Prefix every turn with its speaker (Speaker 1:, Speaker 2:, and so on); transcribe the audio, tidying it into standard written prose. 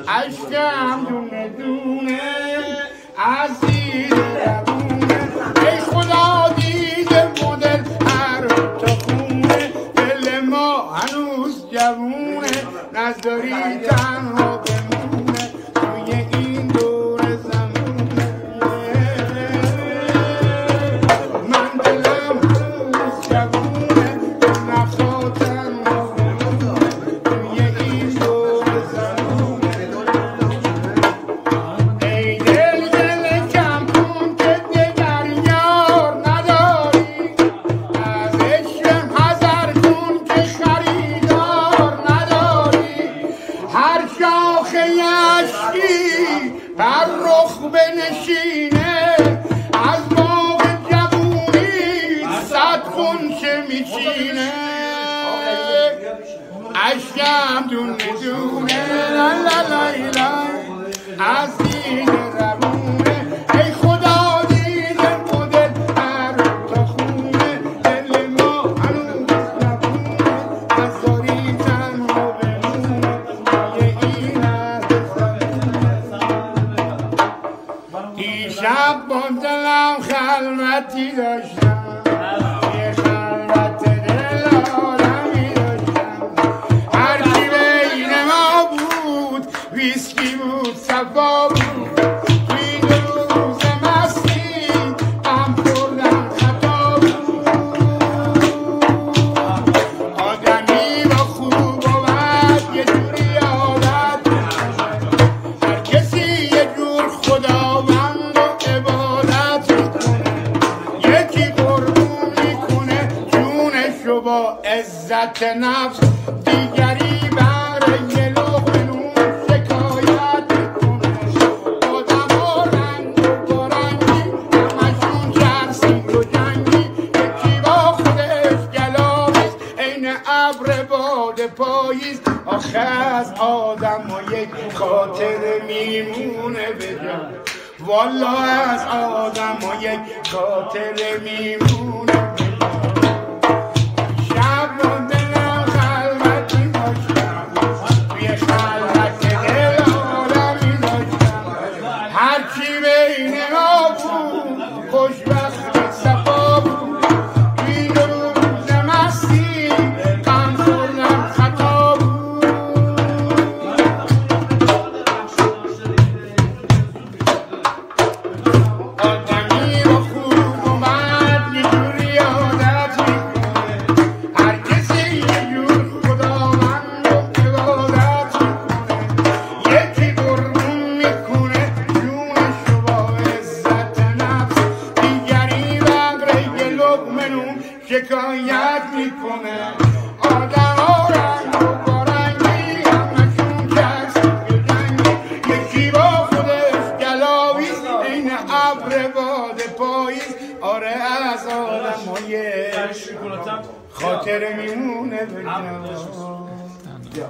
Speaker 1: اشکم دونه دونه از زیر لبونه ای خدا دیده مدل هر تا خونه دل ما هنوز جوونه نذاری تنها بمونه توی این دور زمونه من دلم هنوز جوونه نخواه تنها بمونه توی این دور زمونه ای دل دل کم کن که دگر یار نداری از عشقم حذر کن که خریدار نداری هر شاخه یشکی بر رخ بنشینه از باغ جوونی صد غنچه میچینه اشکم دونه دونه لا لا لا لا از زیر لبونه ای خدا دیده مدل هر تا خونه دل ما هنوز نبونه نذاری تنها بمونه توی این دیشب با دلم خلوتی داشتم یه خلوت دل آدمی داشتم هرچی بین ما بود ویسکی بود صفا بود توی دو روز مستی غم خوردم خطا بود آدمی با خوب و بد یه جوری عادت هر کسی یه جور خداوند و عبادت میکنه یکی قربون میکنه جونشو با عزت نفس دیگری برای یه لقمه نون شکایت میکنه آدما رنگ و بارنگی همشون جرسی و جنگی یکی با خودش گلاویز عین ابر باد پاییز آخه از آدم و یک خاطر میمونه بجا والا از آدم و یک خاطر میمونه شب رو دلم خلوتی داشتم توی خلوت دل آدمی داشتم هرچی بین ما بود خوشبختی صفا بود توی دو روز مستی غم خوردم خطا بود آدمی با خوب و بد یه جوری عادت میکنه هر کسی یه جور خداوند و عبادت میکنه یکی قربون میکنه جونشو با عزت نفس دیگری بغره یه لقمه نون شکایت میکنه آدما رنگ و بارنگی همشون جرسی و جنگی یکی با خودش گلاویز عین ابر باد پاییز آره از آدمای خاطر میمونه به جا